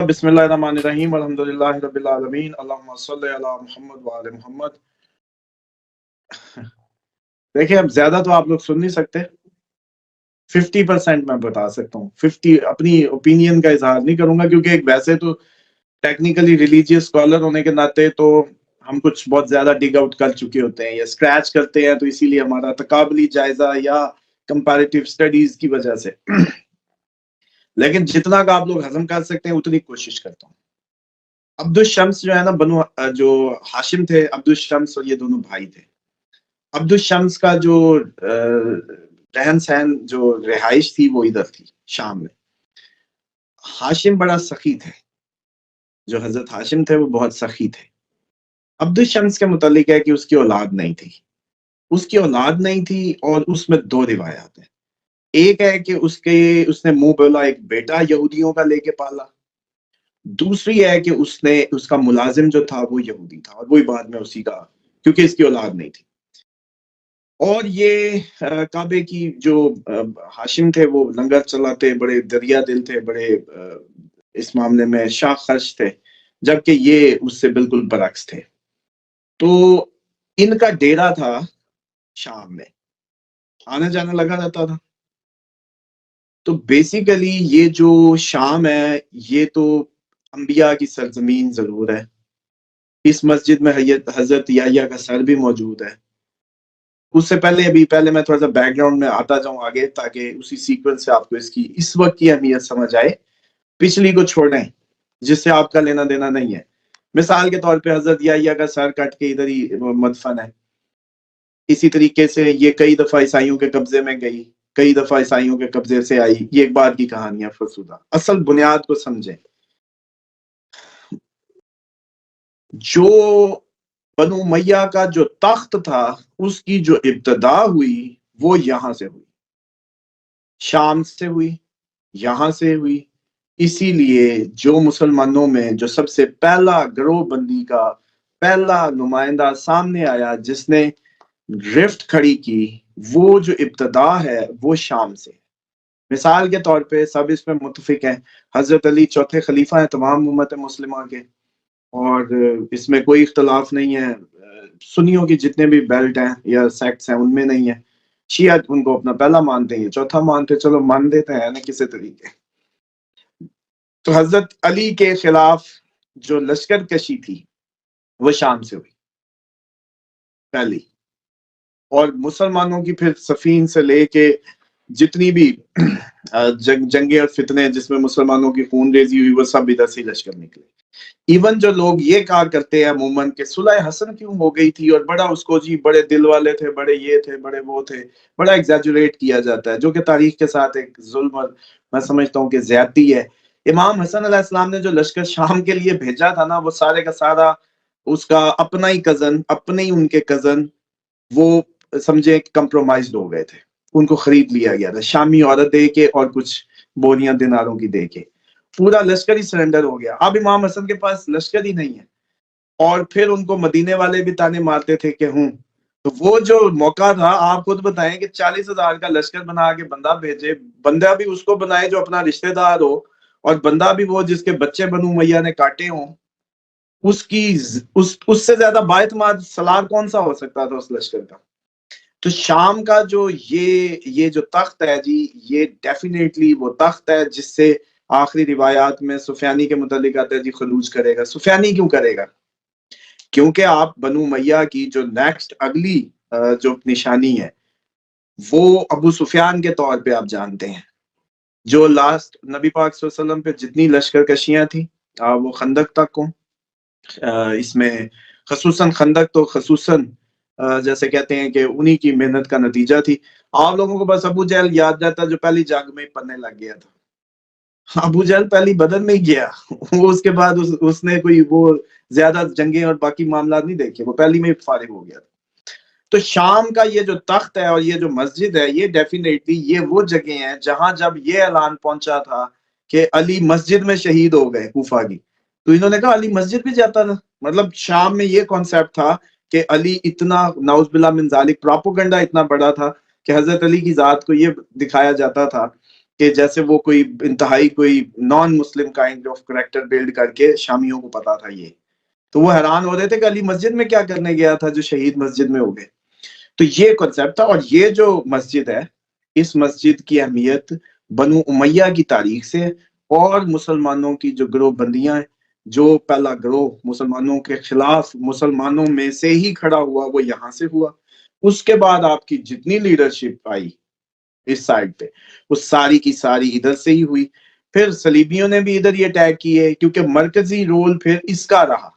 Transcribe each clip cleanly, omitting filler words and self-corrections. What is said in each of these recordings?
بسم اللہ الرحمن الرحیم الحمدللہ رب العالمین اللہم صلی علی محمد وعلی محمد۔ دیکھیں اب زیادہ تو آپ لوگ سن نہیں سکتے، 50% میں بتا سکتا ہوں، 50 اپنی اوپینین کا اظہار نہیں کروں گا، کیونکہ ایک ویسے تو ٹیکنیکلی ریلیجیس اسکالر ہونے کے ناطے تو ہم کچھ بہت زیادہ ڈگ آؤٹ کر چکے ہوتے ہیں یا اسکریچ کرتے ہیں، تو اسی لیے ہمارا تقابلی جائزہ یا کمپیریٹیو اسٹڈیز کی وجہ سے لیکن جتنا کا آپ لوگ ہضم کر سکتے ہیں اتنی کوشش کرتا ہوں۔ عبد الشمس جو ہے نا، بنو جو ہاشم تھے، عبد الشمس اور یہ دونوں بھائی تھے۔ عبد الشمس کا جو رہن سہن، جو رہائش تھی وہ ادھر تھی شام میں۔ ہاشم بڑا سخی تھے، جو حضرت ہاشم تھے وہ بہت سخی تھے۔ عبد الشمس کے متعلق ہے کہ اس کی اولاد نہیں تھی، اس کی اولاد نہیں تھی، اور اس میں دو روایات ہیں۔ ایک ہے کہ اس نے منہ بولا ایک بیٹا یہودیوں کا لے کے پالا، دوسری ہے کہ اس کا ملازم جو تھا وہ یہودی تھا، اور وہی بعد میں اسی کا، کیونکہ اس کی اولاد نہیں تھی۔ اور یہ کعبے کی جو ہاشم تھے وہ لنگر چلاتے، بڑے دریا دل تھے، بڑے اس معاملے میں شاہ خرچ تھے، جبکہ یہ اس سے بالکل برعکس تھے۔ تو ان کا ڈیرا تھا شام میں، آنا جانا لگا رہتا تھا۔ تو بیسیکلی یہ جو شام ہے یہ تو انبیاء کی سرزمین ضرور ہے۔ اس مسجد میں حضرت یحییٰ کا سر بھی موجود ہے۔ اس سے پہلے میں تھوڑا سا بیک گراؤنڈ میں آتا جاؤں آگے، تاکہ اسی سیکوینس سے آپ کو اس وقت کی اہمیت سمجھ آئے، پچھلی کو چھوڑیں جس سے آپ کا لینا دینا نہیں ہے۔ مثال کے طور پہ حضرت یحییٰ کا سر کٹ کے ادھر ہی مدفن ہے۔ اسی طریقے سے یہ کئی دفعہ عیسائیوں کے قبضے میں گئی، کئی دفعہ عیسائیوں کے قبضے سے آئی، یہ ایک بات کی کہانی ہے فرسودہ۔ اصل بنیاد کو سمجھیں، جو بنو امیہ کا جو تخت تھا اس کی جو ابتدا ہوئی وہ یہاں سے ہوئی، شام سے ہوئی، یہاں سے ہوئی۔ اسی لیے جو مسلمانوں میں جو سب سے پہلا گروہ بندی کا پہلا نمائندہ سامنے آیا جس نے رفٹ کھڑی کی، وہ جو ابتدا ہے وہ شام سے۔ مثال کے طور پہ سب اس میں متفق ہیں، حضرت علی چوتھے خلیفہ ہیں تمام امت مسلمہ کے، اور اس میں کوئی اختلاف نہیں ہے۔ سنیوں کی جتنے بھی بیلٹ ہیں یا سیکٹس ہیں ان میں نہیں ہے۔ شیعہ ان کو اپنا پہلا مانتے ہیں، چوتھا مانتے، چلو مان دیتے ہیں نا کسی طریقے۔ تو حضرت علی کے خلاف جو لشکر کشی تھی وہ شام سے ہوئی پہلی، اور مسلمانوں کی پھر صفین سے لے کے جتنی بھی جنگیں اور فتنے جس میں مسلمانوں کی خون ریزی ہوئی وہ سب ادھر سے لشکر نکلے۔ ایون جو لوگ یہ کار کرتے ہیں عموماً کہ صلح حسن کیوں ہو گئی تھی، اور بڑا اس کو جی بڑے دل والے تھے، بڑے یہ تھے، بڑے وہ تھے، بڑا ایگزیجوریٹ کیا جاتا ہے، جو کہ تاریخ کے ساتھ ایک ظلم اور میں سمجھتا ہوں کہ زیادتی ہے۔ امام حسن علیہ السلام نے جو لشکر شام کے لیے بھیجا تھا نا، وہ سارے کا سارا اس کا اپنا ہی کزن، اپنے ہی ان کے کزن، وہ سمجھے کمپرومائزڈ ہو گئے تھے، ان کو خرید لیا گیا تھا شامی عورت دے کے اور کچھ بوریاں دیناروں کی دے کے، پورا لشکر ہی سرنڈر ہو گیا۔ اب امام حسن کے پاس لشکر ہی نہیں ہے، اور پھر ان کو مدینے والے بھی تانے مارتے تھے کہ تو وہ جو موقع تھا، آپ خود بتائیں کہ 40,000 کا لشکر بنا کے بندہ بھیجے، بندہ بھی اس کو بنائے جو اپنا رشتہ دار ہو، اور بندہ بھی وہ جس کے بچے بنو امیہ نے کاٹے ہوں، اس سے زیادہ بااعتماد سالار کون سا ہو سکتا تھا اس لشکر کا۔ تو شام کا جو یہ جو تخت ہے جی، یہ ڈیفینیٹلی وہ تخت ہے جس سے آخری روایات میں سفیانی کے متعلق آتا ہے جی خروج کرے گا۔ سفیانی کیوں کرے گا؟ کیونکہ آپ بنو امیہ کی جو نیکسٹ اگلی جو نشانی ہے وہ ابو سفیان کے طور پہ آپ جانتے ہیں، جو لاسٹ نبی پاک صلی اللہ علیہ وسلم پہ جتنی لشکر کشیاں تھیں وہ خندق تک کو، اس میں خصوصاً خندق تو خصوصاً جیسے کہتے ہیں کہ انہی کی محنت کا نتیجہ تھی۔ آپ لوگوں کو بس ابو جہل یاد جاتا جو پہلی جنگ میں پڑھنے لگ گیا تھا۔ ابو جہل پہلی بدر میں گیا، وہ اس کے بعد اس نے کوئی وہ زیادہ جنگیں اور باقی معاملات نہیں دیکھے، وہ پہلی میں فارغ ہو گیا تھا۔ تو شام کا یہ جو تخت ہے اور یہ جو مسجد ہے، یہ ڈیفینیٹلی یہ وہ جگہ ہیں جہاں جب یہ اعلان پہنچا تھا کہ علی مسجد میں شہید ہو گئے کوفہ کی، تو انہوں نے کہا علی مسجد بھی جاتا تھا۔ مطلب شام میں یہ کانسیپٹ تھا کہ علی اتنا نعوذ باللہ من ذالک پراپوگنڈا اتنا بڑا تھا کہ حضرت علی کی ذات کو یہ دکھایا جاتا تھا کہ جیسے وہ کوئی انتہائی کوئی نان مسلم کائنڈ آف کریکٹر بلڈ کر کے شامیوں کو پتا تھا یہ. تو وہ حیران ہو رہے تھے کہ علی مسجد میں کیا کرنے گیا تھا جو شہید مسجد میں ہو گئے. تو یہ کنسیپٹ تھا. اور یہ جو مسجد ہے اس مسجد کی اہمیت بنو امیہ کی تاریخ سے اور مسلمانوں کی جو گروہ بندیاں ہیں, جو پہلا گروہ مسلمانوں کے خلاف مسلمانوں میں سے ہی کھڑا ہوا وہ یہاں سے ہوا. اس کے بعد آپ کی جتنی لیڈرشپ آئی اس سائڈ پہ وہ ساری کی ساری ادھر سے ہی ہوئی. پھر صلیبیوں نے بھی ادھر یہ اٹیک کیے کیونکہ مرکزی رول پھر اس کا رہا.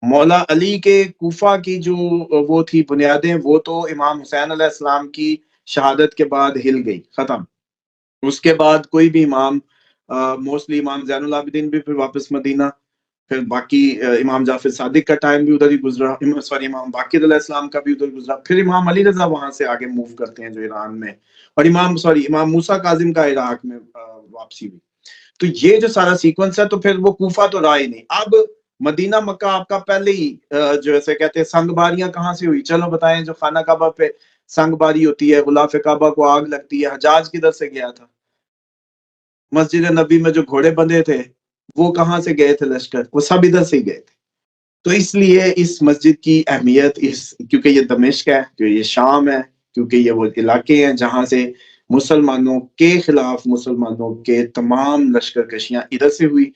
مولا علی کے کوفہ کی جو وہ تھی بنیادیں وہ تو امام حسین علیہ السلام کی شہادت کے بعد ہل گئی, ختم. اس کے بعد کوئی بھی امام موسٹلی امام زین العابدین بھی پھر واپس مدینہ, پھر باقی امام جعفر صادق کا ٹائم بھی ادھر ہی گزرا, سوری امام باقر علیہ السلام کا بھی ادھر گزرا, پھر امام علی رضا وہاں سے آگے موو کرتے ہیں جو ایران میں, اور امام موسیٰ کاظم کا عراق میں واپسی ہوئی. تو یہ جو سارا سیکوینس ہے تو پھر وہ کوفہ تو رہا ہی نہیں. اب مدینہ مکہ آپ کا پہلے ہی جو ایسے کہتے ہیں سنگ باریاں کہاں سے ہوئی, چلو بتائیں. جو خانہ کعبہ پہ سنگ باری ہوتی ہے, غلاف کعبہ کو آگ لگتی ہے, حجاج کدھر سے گیا تھا؟ مسجد نبی میں جو گھوڑے بندھے تھے وہ کہاں سے گئے تھے لشکر؟ وہ سب ادھر سے ہی گئے تھے. تو اس لیے اس مسجد کی اہمیت کیونکہ یہ دمشق ہے, کہ یہ شام ہے, کیونکہ یہ وہ علاقے ہیں جہاں سے مسلمانوں کے خلاف مسلمانوں کے تمام لشکر کشیاں ادھر سے ہوئی.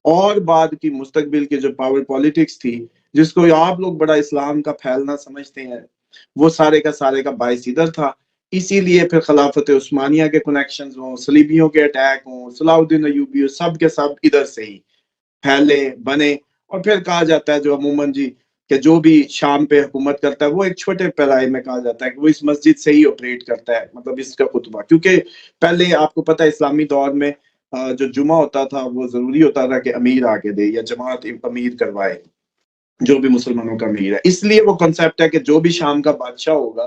اور بعد کی مستقبل کی جو پاور پالیٹکس تھی جس کو آپ لوگ بڑا اسلام کا پھیلنا سمجھتے ہیں, وہ سارے کا باعث ادھر تھا. اسی لیے پھر خلافت عثمانیہ کے کنیکشنز ہوں, صلیبیوں کے اٹیک ہوں, صلاح الدین ایوبی, سب کے سب ادھر سے ہی پھیلے بنے. اور پھر کہا جاتا ہے جو عموماً جی کہ جو بھی شام پہ حکومت کرتا ہے وہ ایک چھوٹے پیرائے میں کہا جاتا ہے کہ وہ اس مسجد سے ہی آپریٹ کرتا ہے, مطلب اس کا خطبہ. کیونکہ پہلے آپ کو پتہ ہے اسلامی دور میں جو جمعہ ہوتا تھا وہ ضروری ہوتا تھا کہ امیر آ کے دے یا جماعت امیر کروائے جو بھی مسلمانوں کا امیر ہے. اس لیے وہ کنسیپٹ ہے کہ جو بھی شام کا بادشاہ ہوگا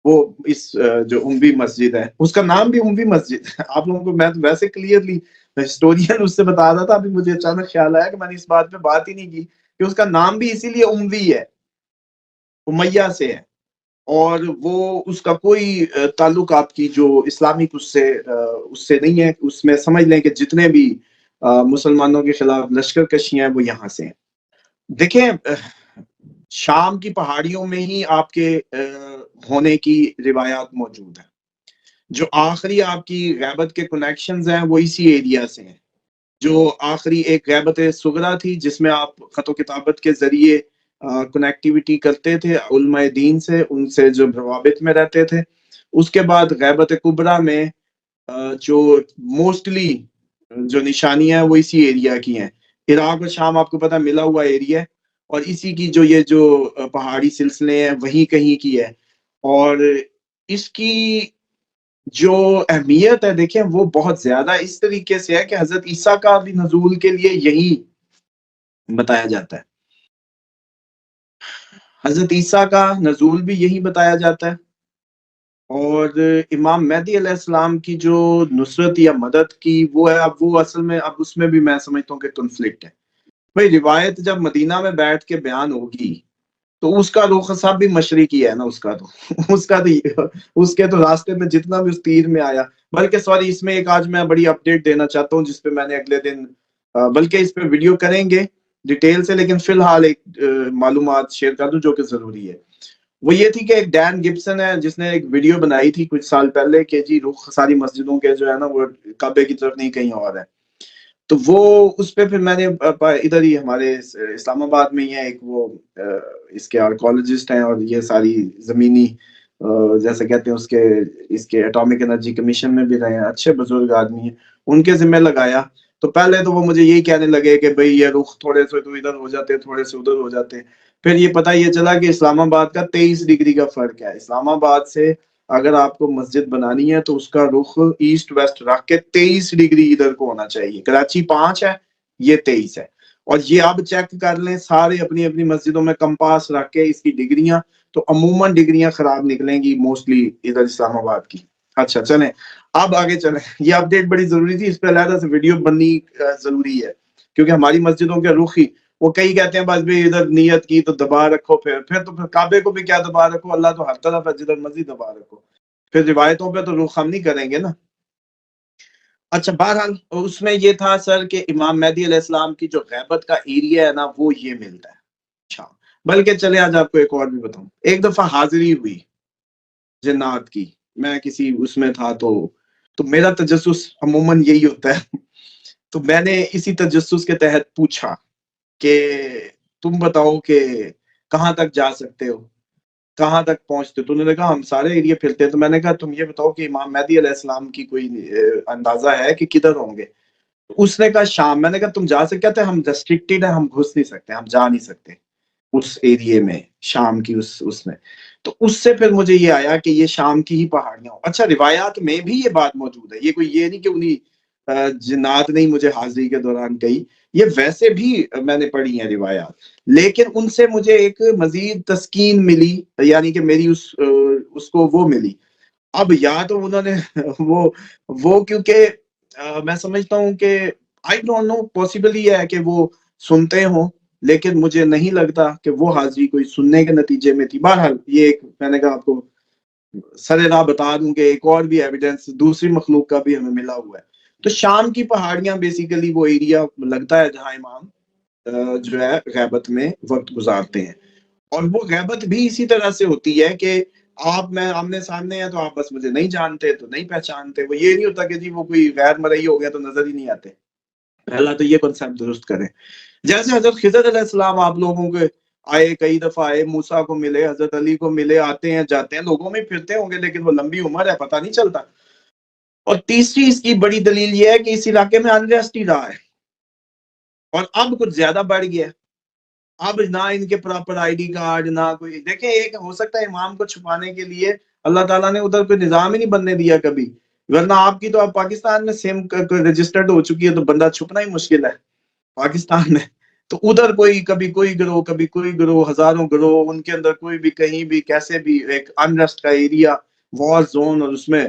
وہ اس جو اموی مسجد ہے, اس کا نام بھی اموی مسجد ہے. آپ لوگوں کو میں ویسے کلیئرلی ہسٹورین اس سے بتا رہا تھا, ابھی مجھے اچانک خیال آیا کہ میں نے اس بات پہ بات ہی نہیں کی کہ اس کا نام بھی اسی لیے اموی ہے, امیہ سے ہے. اور وہ اس کا کوئی تعلق آپ کی جو اسلامک اس سے نہیں ہے. اس میں سمجھ لیں کہ جتنے بھی مسلمانوں کے خلاف لشکر کشیاں ہیں وہ یہاں سے ہیں. دیکھیں شام کی پہاڑیوں میں ہی آپ کے ہونے کی روایات موجود ہیں. جو آخری آپ کی غیبت کے کنیکشنز ہیں وہ اسی ایریا سے ہیں. جو آخری ایک غیبت صغرا تھی جس میں آپ خط و کتابت کے ذریعے کنیکٹیویٹی کرتے تھے علماء دین سے, ان سے جو روابط میں رہتے تھے. اس کے بعد غیبت کبریٰ میں جو موسٹلی جو نشانیاں ہیں وہ اسی ایریا کی ہیں. عراق اور شام آپ کو پتہ ملا ہوا ایریا ہے, اور اسی کی جو پہاڑی سلسلے ہیں وہی کہیں کی ہے. اور اس کی جو اہمیت ہے دیکھیں وہ بہت زیادہ اس طریقے سے ہے کہ حضرت عیسیٰ کا بھی نزول کے لیے یہی بتایا جاتا ہے. حضرت عیسیٰ کا نزول بھی یہی بتایا جاتا ہے. اور امام مہدی علیہ السلام کی جو نصرت یا مدد کی وہ ہے, اب وہ اصل میں اب اس میں بھی میں سمجھتا ہوں کہ کنفلکٹ ہے. بھائی روایت جب مدینہ میں بیٹھ کے بیان ہوگی تو اس کا رخ صاحب بھی مشرقی ہے نا, اس کے تو راستے میں جتنا بھی اس تیر میں آیا. بلکہ سوری اس میں ایک آج میں بڑی اپڈیٹ دینا چاہتا ہوں جس پہ میں نے اگلے دن بلکہ اس پہ ویڈیو کریں گے ڈیٹیل سے, لیکن فی الحال ایک معلومات شیئر کر دوں جو کہ ضروری ہے. وہ یہ تھی کہ ایک ڈین گبسن ہے جس نے ایک ویڈیو بنائی تھی کچھ سال پہلے کہ جی رخ ساری مسجدوں کے جو ہے نا وہ کعبے کی طرف نہیں کہیں اور ہے. تو وہ اس پہ پھر میں نے ادھر ہی ہمارے اسلام آباد میں ہی ہے ایک وہ اس کے آرکولوجسٹ ہیں اور یہ ساری زمینی جیسے کہتے ہیں اس کے اٹامک انرجی کمیشن میں بھی رہے ہیں, اچھے بزرگ آدمی ہیں, ان کے ذمہ لگایا. تو پہلے تو وہ مجھے یہی کہنے لگے کہ بھئی یہ رخ تھوڑے سے تو ادھر ہو جاتے تھوڑے سے ادھر ہو جاتے. پھر یہ پتہ یہ چلا کہ اسلام آباد کا 23 ڈگری کا فرق ہے. اسلام آباد سے اگر آپ کو مسجد بنانی ہے تو اس کا رخ ایسٹ ویسٹ رکھ کے 23 ڈگری ادھر کو ہونا چاہیے. کراچی 5 ہے, یہ 23 ہے. اور یہ اب چیک کر لیں سارے اپنی اپنی مسجدوں میں کمپاس رکھ کے اس کی ڈگریاں, تو عموماً ڈگریاں خراب نکلیں گی موسٹلی ادھر اسلام آباد کی. اچھا چلیں اب آگے چلیں, یہ اپڈیٹ بڑی ضروری تھی, اس پہ علیحدہ سے ویڈیو بننی ضروری ہے کیونکہ ہماری مسجدوں کے رخ ہی وہ کئی کہتے ہیں بس بھی ادھر نیت کی تو دبا رکھو, پھر تو پھر کعبے کو بھی کیا دبا رکھو, اللہ تو ہر طرف ہے جدھر مرضی دبا رکھو. پھر روایتوں پہ تو رخ ہم نہیں کریں گے نا. اچھا بہرحال اس میں یہ تھا سر کہ امام مہدی علیہ السلام کی جو غیبت کا ایریا ہے نا وہ یہ ملتا ہے. اچھا بلکہ چلے آج آپ کو ایک اور بھی بتاؤں. ایک دفعہ حاضری ہوئی جنات کی، میں کسی اس میں تھا تو میرا تجسس عموماً یہی ہوتا ہے. تو میں نے اسی تجسس کے تحت پوچھا کہ تم بتاؤ کہ کہاں تک جا سکتے ہو، کہاں تک پہنچتے. تو انہوں نے کہا ہم سارے ایریا پھرتے ہیں. تو میں نے کہا تم یہ بتاؤ کہ امام مہدی علیہ السلام کی کوئی اندازہ ہے کہ کدھر ہوں گے. اس نے کہا شام. میں نے کہا تم جا سکتے. کہتے ہم ریسٹرکٹیڈ ہیں، ہم گھس نہیں سکتے، ہم جا نہیں سکتے اس ایریے میں، شام کی اس میں. تو اس سے پھر مجھے یہ آیا کہ یہ شام کی ہی پہاڑیاں ہوں. اچھا روایات میں بھی یہ بات موجود ہے، یہ کوئی یہ نہیں کہ انہیں جنات نہیں مجھے حاضری کے دوران کہی، یہ ویسے بھی میں نے پڑھی ہیں روایات. لیکن ان سے مجھے ایک مزید تسکین ملی، یعنی کہ میری اس کو وہ ملی. اب یا تو انہوں نے وہ کیونکہ میں سمجھتا ہوں کہ آئی ڈونٹ نو، پاسبل ہی ہے کہ وہ سنتے ہوں، لیکن مجھے نہیں لگتا کہ وہ حاضری کوئی سننے کے نتیجے میں تھی. بہرحال یہ ایک میں نے کہا آپ کو سر راہ بتا دوں کہ ایک اور بھی ایویڈنس دوسری مخلوق کا بھی ہمیں ملا ہوا ہے. تو شام کی پہاڑیاں بیسیکلی وہ ایریا لگتا ہے جہاں امام جو ہے غیبت میں وقت گزارتے ہیں. اور وہ غیبت بھی اسی طرح سے ہوتی ہے کہ آپ میں آمنے سامنے ہیں تو آپ بس مجھے نہیں جانتے تو نہیں پہچانتے. وہ یہ نہیں ہوتا کہ جی وہ کوئی غیر مرئی ہو گیا تو نظر ہی نہیں آتے. پہلا تو یہ کنسیپٹ درست کریں. جیسے حضرت خضر علیہ السلام آپ لوگوں کے آئے، کئی دفعہ آئے، موسیٰ کو ملے، حضرت علی کو ملے، آتے ہیں جاتے ہیں، لوگوں میں پھرتے ہوں گے، لیکن وہ لمبی عمر ہے، پتہ نہیں چلتا. اور تیسری اس کی بڑی دلیل یہ ہے کہ اس علاقے میں انریسٹ ہی رہا ہے، اور اب کچھ زیادہ بڑھ گیا. اب نہ ان کے پراپر آئی ڈی کارڈ، نہ کوئی. دیکھیں ایک ہو سکتا ہے امام کو چھپانے کے لیے اللہ تعالیٰ نے ادھر کوئی نظام ہی نہیں بننے دیا کبھی، ورنہ آپ کی تو اب پاکستان میں سیم رجسٹرڈ ہو چکی ہے تو بندہ چھپنا ہی مشکل ہے پاکستان میں. تو ادھر کوئی کبھی کوئی گروہ، کبھی کوئی گروہ، ہزاروں گروہ، ان کے اندر کوئی بھی کہیں بھی کیسے بھی ایک انریسٹ کا ایریا، وار زون، اور اس میں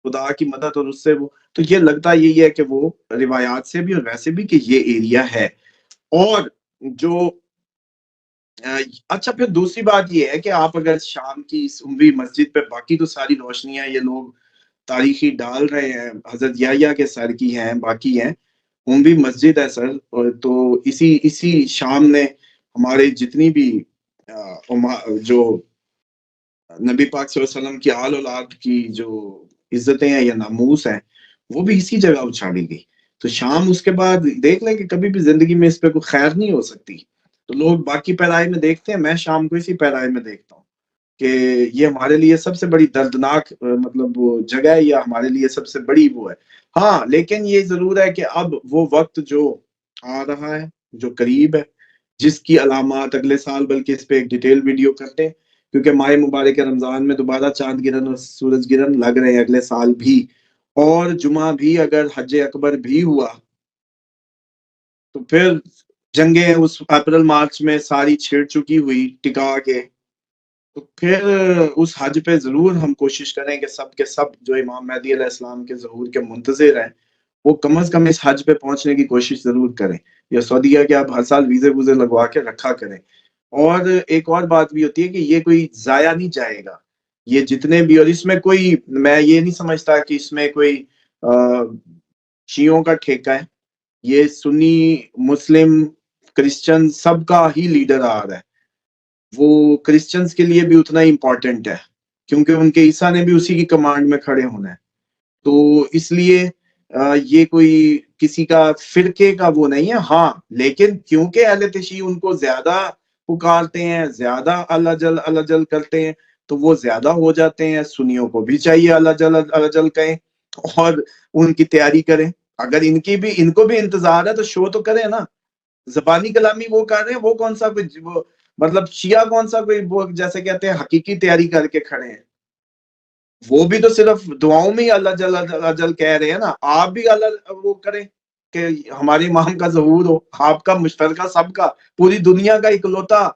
خدا کی مدد اور اس سے وہ. تو یہ لگتا یہی ہے کہ وہ روایات سے بھی اور ویسے بھی کہ یہ ایریا ہے. اور جو اچھا پھر دوسری بات یہ ہے کہ آپ اگر شام کی اس عموی مسجد پہ، باقی تو ساری روشنیاں یہ لوگ تاریخی ڈال رہے ہیں، حضرت یحییٰ کے سر کی ہیں، باقی ہیں، عموی مسجد ہے سر. تو اسی شام نے ہمارے جتنی بھی جو نبی پاک صلی اللہ علیہ وسلم کی آل اولاد کی جو عزتیں ہیں یا ناموس ہیں، وہ بھی اسی جگہ اچھالی گئی. تو شام اس کے بعد دیکھ لیں کہ کبھی بھی زندگی میں اس پہ کوئی خیر نہیں ہو سکتی. تو لوگ باقی پیرائی میں دیکھتے ہیں، میں شام کو اسی پیرائی میں دیکھتا ہوں کہ یہ ہمارے لیے سب سے بڑی دردناک مطلب وہ جگہ ہے، یا ہمارے لیے سب سے بڑی وہ ہے. ہاں لیکن یہ ضرور ہے کہ اب وہ وقت جو آ رہا ہے، جو قریب ہے، جس کی علامات اگلے سال بلکہ اس پہ ایک ڈیٹیل ویڈیو کرتے ہیں، کیونکہ ماہ مبارک رمضان میں دوبارہ چاند گرہن اور سورج گرہن لگ رہے ہیں اگلے سال بھی. اور جمعہ بھی اگر حج اکبر بھی ہوا تو پھر جنگیں اس اپریل مارچ میں ساری چھیڑ چکی ہوئی ٹکا کے. تو پھر اس حج پہ ضرور ہم کوشش کریں کہ سب کے سب جو امام مہدی علیہ السلام کے ظہور کے منتظر ہیں وہ کم از کم اس حج پہ پہنچنے کی کوشش ضرور کریں، یا سعودیہ کے آپ ہر سال ویزے ووزے لگوا کے رکھا کریں. اور ایک اور بات بھی ہوتی ہے کہ یہ کوئی ضائع نہیں جائے گا، یہ جتنے بھی. اور اس میں کوئی، میں یہ نہیں سمجھتا کہ اس میں کوئی شیعوں کا ٹھیکہ ہے. یہ سنی، مسلم، کرسچن سب کا ہی لیڈر آ رہا ہے. وہ کرسچنز کے لیے بھی اتنا ہی امپورٹنٹ ہے کیونکہ ان کے عیسیٰ نے بھی اسی کی کمانڈ میں کھڑے ہونا ہے. تو اس لیے یہ کوئی کسی کا فرقے کا وہ نہیں ہے. ہاں لیکن کیونکہ اہل تشیع ان کو زیادہ پکارتے ہیں، زیادہ اللہ جل اللہ جل کرتے ہیں، تو وہ زیادہ ہو جاتے ہیں. سنیوں کو بھی چاہیے اللہ جل اللہ جل کہیں اور ان کی تیاری کریں. اگر ان کو بھی انتظار ہے تو شو تو کریں نا. زبانی کلامی وہ کر رہے ہیں، وہ کون سا وہ مطلب شیعہ کون سا کوئی وہ جیسے کہتے ہیں حقیقی تیاری کر کے کھڑے ہیں. وہ بھی تو صرف دعاؤں میں ہی اللہ جل اللہ جل کہہ رہے ہیں نا. آپ بھی اللہ وہ کریں کہ ہماری امام کا ظہور ہو، آپ کا مشترکہ، سب کا، پوری دنیا کا اکلوتا،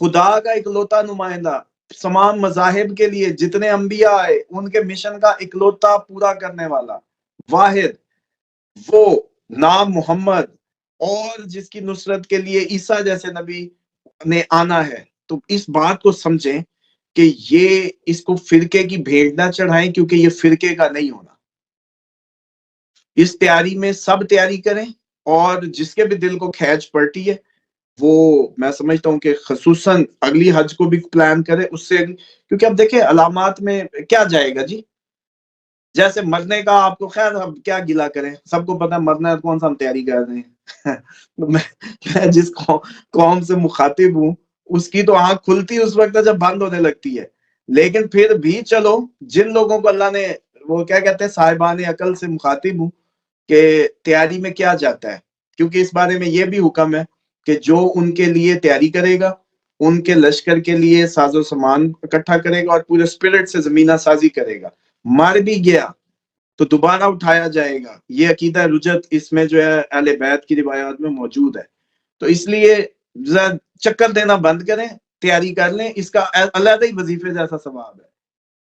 خدا کا اکلوتا نمائندہ، تمام مذاہب کے لیے جتنے انبیاء آئے ان کے مشن کا اکلوتا پورا کرنے والا واحد وہ نام محمد، اور جس کی نصرت کے لیے عیسیٰ جیسے نبی نے آنا ہے. تو اس بات کو سمجھیں کہ یہ اس کو فرقے کی بھیٹ نہ چڑھائیں، کیونکہ یہ فرقے کا نہیں ہونا. اس تیاری میں سب تیاری کریں، اور جس کے بھی دل کو کھینچ پڑتی ہے وہ میں سمجھتا ہوں کہ خصوصاً اگلی حج کو بھی پلان کرے اس سے، کیونکہ اب دیکھیں علامات میں کیا جائے گا جی، جیسے مرنے کا آپ کو خیر اب کیا گلا کریں، سب کو پتا مرنا ہے، کون سا ہم تیاری کر رہے ہیں میں جس قوم سے مخاطب ہوں اس کی تو آنکھ کھلتی اس وقت جب بند ہونے لگتی ہے، لیکن پھر بھی چلو جن لوگوں کو اللہ نے وہ کیا کہتے ہیں صاحبان عقل سے مخاطب ہوں کہ تیاری میں کیا جاتا ہے، کیونکہ اس بارے میں یہ بھی حکم ہے کہ جو ان کے لیے تیاری کرے گا، ان کے لشکر کے لیے ساز و سامان اکٹھا کرے گا اور پورے اسپرٹ سے زمینہ سازی کرے گا، مر بھی گیا تو دوبارہ اٹھایا جائے گا، یہ عقیدہ رجت اس میں جو ہے اہل بیت کی روایات میں موجود ہے۔ تو اس لیے چکر دینا بند کریں، تیاری کر لیں، اس کا علیحدہ ہی وظیفے جیسا ثواب ہے۔